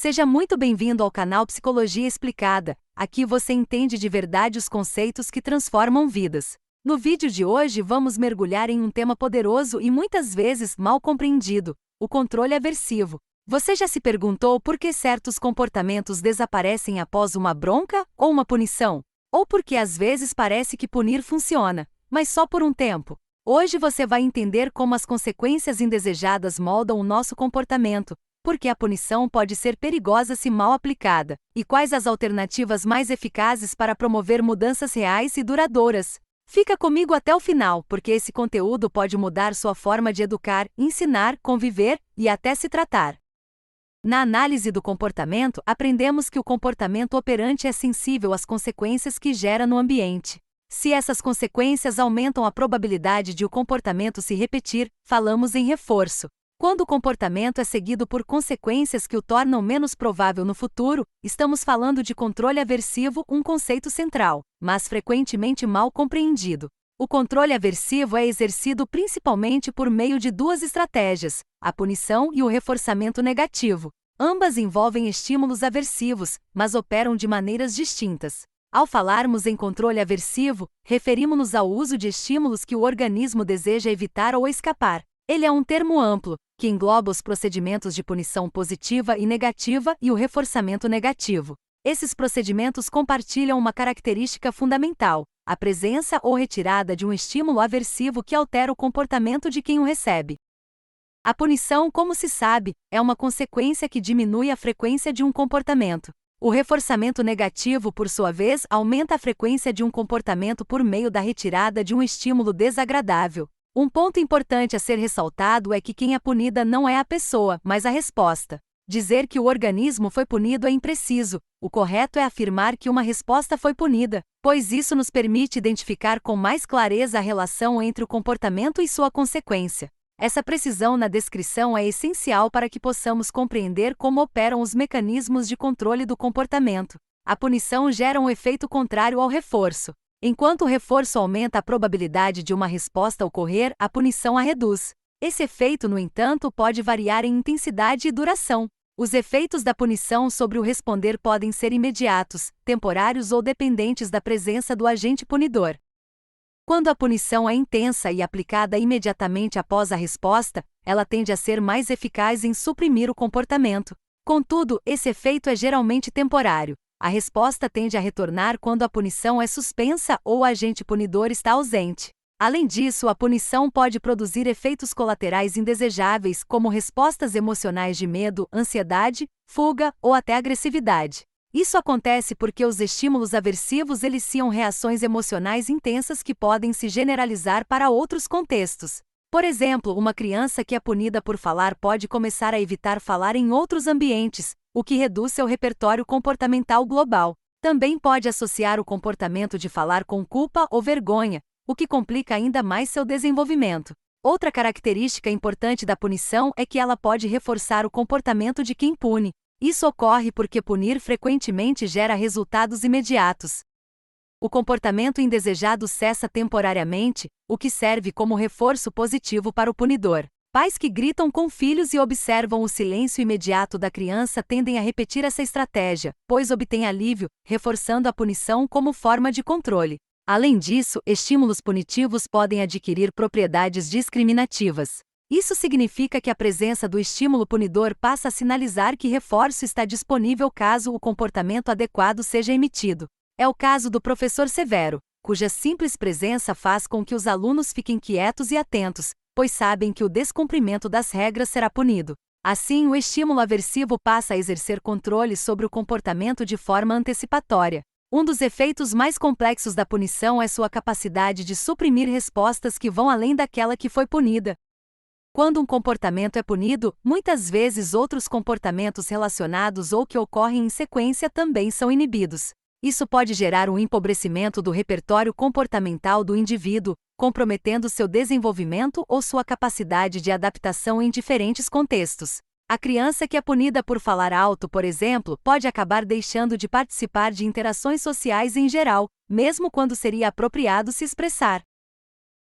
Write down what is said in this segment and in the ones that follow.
Seja muito bem-vindo ao canal Psicologia Explicada. Aqui você entende de verdade os conceitos que transformam vidas. No vídeo de hoje vamos mergulhar em um tema poderoso e muitas vezes mal compreendido: o controle aversivo. Você já se perguntou por que certos comportamentos desaparecem após uma bronca ou uma punição? Ou porque às vezes parece que punir funciona, mas só por um tempo? Hoje você vai entender como as consequências indesejadas moldam o nosso comportamento, porque a punição pode ser perigosa se mal aplicada, e quais as alternativas mais eficazes para promover mudanças reais e duradouras. Fica comigo até o final, porque esse conteúdo pode mudar sua forma de educar, ensinar, conviver e até se tratar. Na análise do comportamento, aprendemos que o comportamento operante é sensível às consequências que gera no ambiente. Se essas consequências aumentam a probabilidade de o comportamento se repetir, falamos em reforço. Quando o comportamento é seguido por consequências que o tornam menos provável no futuro, estamos falando de controle aversivo, um conceito central, mas frequentemente mal compreendido. O controle aversivo é exercido principalmente por meio de duas estratégias: a punição e o reforçamento negativo. Ambas envolvem estímulos aversivos, mas operam de maneiras distintas. Ao falarmos em controle aversivo, referimos-nos ao uso de estímulos que o organismo deseja evitar ou escapar. Ele é um termo amplo, que engloba os procedimentos de punição positiva e negativa e o reforçamento negativo. Esses procedimentos compartilham uma característica fundamental: a presença ou retirada de um estímulo aversivo que altera o comportamento de quem o recebe. A punição, como se sabe, é uma consequência que diminui a frequência de um comportamento. O reforçamento negativo, por sua vez, aumenta a frequência de um comportamento por meio da retirada de um estímulo desagradável. Um ponto importante a ser ressaltado é que quem é punida não é a pessoa, mas a resposta. Dizer que o organismo foi punido é impreciso. O correto é afirmar que uma resposta foi punida, pois isso nos permite identificar com mais clareza a relação entre o comportamento e sua consequência. Essa precisão na descrição é essencial para que possamos compreender como operam os mecanismos de controle do comportamento. A punição gera um efeito contrário ao reforço. Enquanto o reforço aumenta a probabilidade de uma resposta ocorrer, a punição a reduz. Esse efeito, no entanto, pode variar em intensidade e duração. Os efeitos da punição sobre o responder podem ser imediatos, temporários ou dependentes da presença do agente punidor. Quando a punição é intensa e aplicada imediatamente após a resposta, ela tende a ser mais eficaz em suprimir o comportamento. Contudo, esse efeito é geralmente temporário. A resposta tende a retornar quando a punição é suspensa ou o agente punidor está ausente. Além disso, a punição pode produzir efeitos colaterais indesejáveis, como respostas emocionais de medo, ansiedade, fuga ou até agressividade. Isso acontece porque os estímulos aversivos eliciam reações emocionais intensas que podem se generalizar para outros contextos. Por exemplo, uma criança que é punida por falar pode começar a evitar falar em outros ambientes, o que reduz seu repertório comportamental global. Também pode associar o comportamento de falar com culpa ou vergonha, o que complica ainda mais seu desenvolvimento. Outra característica importante da punição é que ela pode reforçar o comportamento de quem pune. Isso ocorre porque punir frequentemente gera resultados imediatos. O comportamento indesejado cessa temporariamente, o que serve como reforço positivo para o punidor. Pais que gritam com filhos e observam o silêncio imediato da criança tendem a repetir essa estratégia, pois obtêm alívio, reforçando a punição como forma de controle. Além disso, estímulos punitivos podem adquirir propriedades discriminativas. Isso significa que a presença do estímulo punidor passa a sinalizar que reforço está disponível caso o comportamento adequado seja emitido. É o caso do professor Severo, cuja simples presença faz com que os alunos fiquem quietos e atentos, pois sabem que o descumprimento das regras será punido. Assim, o estímulo aversivo passa a exercer controle sobre o comportamento de forma antecipatória. Um dos efeitos mais complexos da punição é sua capacidade de suprimir respostas que vão além daquela que foi punida. Quando um comportamento é punido, muitas vezes outros comportamentos relacionados ou que ocorrem em sequência também são inibidos. Isso pode gerar um empobrecimento do repertório comportamental do indivíduo, comprometendo seu desenvolvimento ou sua capacidade de adaptação em diferentes contextos. A criança que é punida por falar alto, por exemplo, pode acabar deixando de participar de interações sociais em geral, mesmo quando seria apropriado se expressar.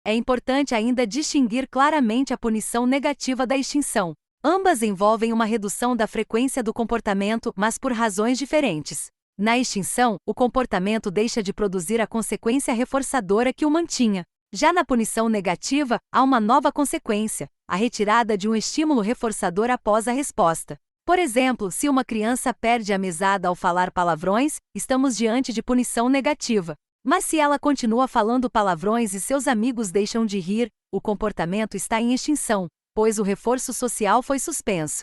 É importante ainda distinguir claramente a punição negativa da extinção. Ambas envolvem uma redução da frequência do comportamento, mas por razões diferentes. Na extinção, o comportamento deixa de produzir a consequência reforçadora que o mantinha. Já na punição negativa, há uma nova consequência, a retirada de um estímulo reforçador após a resposta. Por exemplo, se uma criança perde a mesada ao falar palavrões, estamos diante de punição negativa. Mas se ela continua falando palavrões e seus amigos deixam de rir, o comportamento está em extinção, pois o reforço social foi suspenso.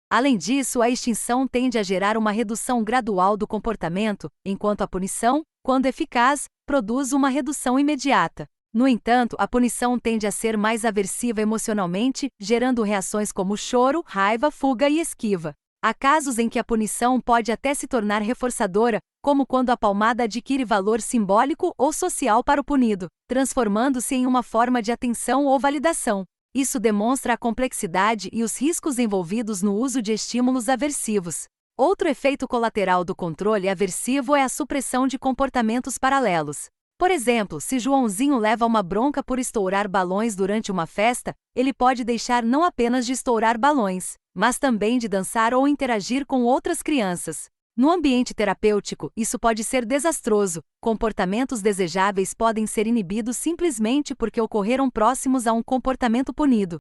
Além disso, a extinção tende a gerar uma redução gradual do comportamento, enquanto a punição, quando eficaz, produz uma redução imediata. No entanto, a punição tende a ser mais aversiva emocionalmente, gerando reações como choro, raiva, fuga e esquiva. Há casos em que a punição pode até se tornar reforçadora, como quando a palmada adquire valor simbólico ou social para o punido, transformando-se em uma forma de atenção ou validação. Isso demonstra a complexidade e os riscos envolvidos no uso de estímulos aversivos. Outro efeito colateral do controle aversivo é a supressão de comportamentos paralelos. Por exemplo, se Joãozinho leva uma bronca por estourar balões durante uma festa, ele pode deixar não apenas de estourar balões, mas também de dançar ou interagir com outras crianças. No ambiente terapêutico, isso pode ser desastroso. Comportamentos desejáveis podem ser inibidos simplesmente porque ocorreram próximos a um comportamento punido.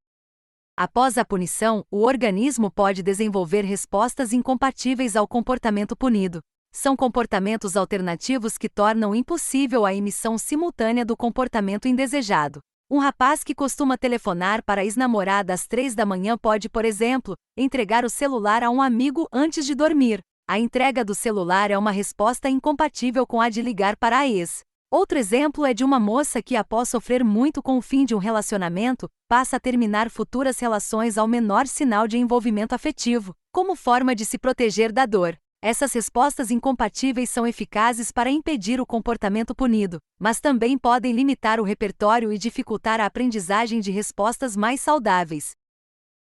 Após a punição, o organismo pode desenvolver respostas incompatíveis ao comportamento punido. São comportamentos alternativos que tornam impossível a emissão simultânea do comportamento indesejado. Um rapaz que costuma telefonar para a ex-namorada às 3 da manhã pode, por exemplo, entregar o celular a um amigo antes de dormir. A entrega do celular é uma resposta incompatível com a de ligar para a ex. Outro exemplo é de uma moça que, após sofrer muito com o fim de um relacionamento, passa a terminar futuras relações ao menor sinal de envolvimento afetivo, como forma de se proteger da dor. Essas respostas incompatíveis são eficazes para impedir o comportamento punido, mas também podem limitar o repertório e dificultar a aprendizagem de respostas mais saudáveis.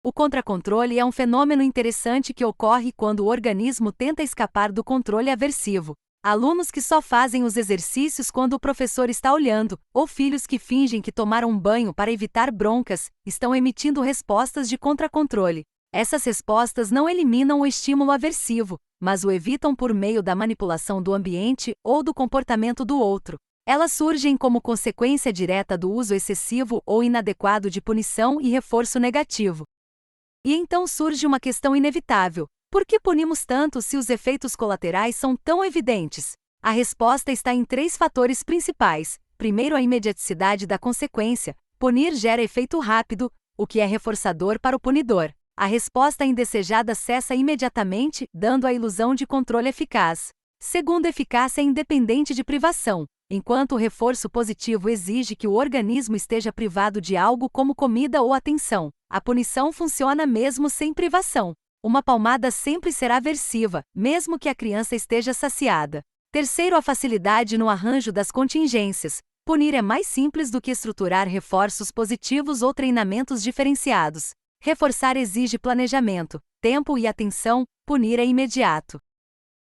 O contracontrole é um fenômeno interessante que ocorre quando o organismo tenta escapar do controle aversivo. Alunos que só fazem os exercícios quando o professor está olhando, ou filhos que fingem que tomaram um banho para evitar broncas, estão emitindo respostas de contracontrole. Essas respostas não eliminam o estímulo aversivo, mas o evitam por meio da manipulação do ambiente ou do comportamento do outro. Elas surgem como consequência direta do uso excessivo ou inadequado de punição e reforço negativo. E então surge uma questão inevitável: por que punimos tanto se os efeitos colaterais são tão evidentes? A resposta está em 3 fatores principais. Primeiro, a imediaticidade da consequência. Punir gera efeito rápido, o que é reforçador para o punidor. A resposta indesejada cessa imediatamente, dando a ilusão de controle eficaz. Segundo, eficácia é independente de privação. Enquanto o reforço positivo exige que o organismo esteja privado de algo como comida ou atenção, a punição funciona mesmo sem privação. Uma palmada sempre será aversiva, mesmo que a criança esteja saciada. Terceiro, a facilidade no arranjo das contingências. Punir é mais simples do que estruturar reforços positivos ou treinamentos diferenciados. Reforçar exige planejamento, tempo e atenção, punir é imediato.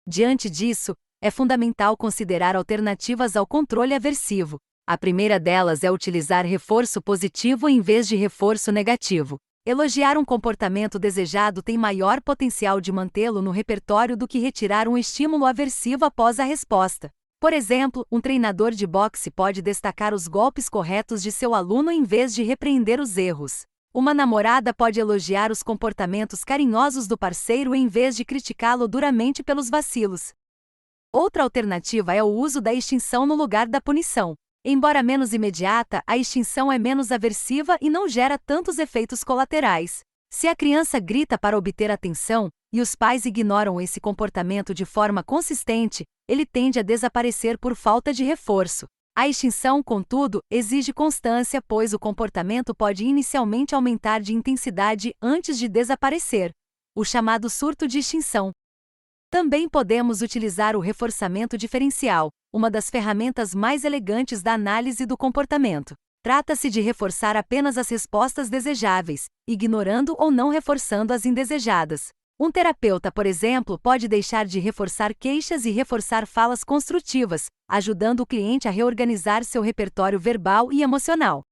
Diante disso, é fundamental considerar alternativas ao controle aversivo. A primeira delas é utilizar reforço positivo em vez de reforço negativo. Elogiar um comportamento desejado tem maior potencial de mantê-lo no repertório do que retirar um estímulo aversivo após a resposta. Por exemplo, um treinador de boxe pode destacar os golpes corretos de seu aluno em vez de repreender os erros. Uma namorada pode elogiar os comportamentos carinhosos do parceiro em vez de criticá-lo duramente pelos vacilos. Outra alternativa é o uso da extinção no lugar da punição. Embora menos imediata, a extinção é menos aversiva e não gera tantos efeitos colaterais. Se a criança grita para obter atenção, e os pais ignoram esse comportamento de forma consistente, ele tende a desaparecer por falta de reforço. A extinção, contudo, exige constância, pois o comportamento pode inicialmente aumentar de intensidade antes de desaparecer, o chamado surto de extinção. Também podemos utilizar o reforçamento diferencial, uma das ferramentas mais elegantes da análise do comportamento. Trata-se de reforçar apenas as respostas desejáveis, ignorando ou não reforçando as indesejadas. Um terapeuta, por exemplo, pode deixar de reforçar queixas e reforçar falas construtivas, ajudando o cliente a reorganizar seu repertório verbal e emocional.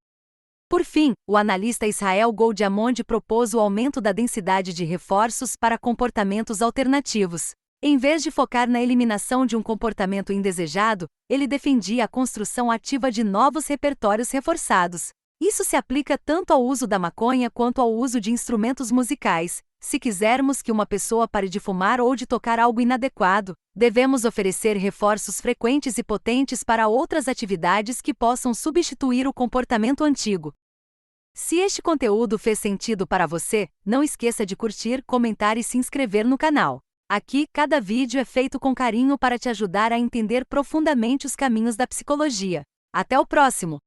Por fim, o analista Israel Goldiamond propôs o aumento da densidade de reforços para comportamentos alternativos. Em vez de focar na eliminação de um comportamento indesejado, ele defendia a construção ativa de novos repertórios reforçados. Isso se aplica tanto ao uso da maconha quanto ao uso de instrumentos musicais. Se quisermos que uma pessoa pare de fumar ou de tocar algo inadequado, devemos oferecer reforços frequentes e potentes para outras atividades que possam substituir o comportamento antigo. Se este conteúdo fez sentido para você, não esqueça de curtir, comentar e se inscrever no canal. Aqui, cada vídeo é feito com carinho para te ajudar a entender profundamente os caminhos da psicologia. Até o próximo!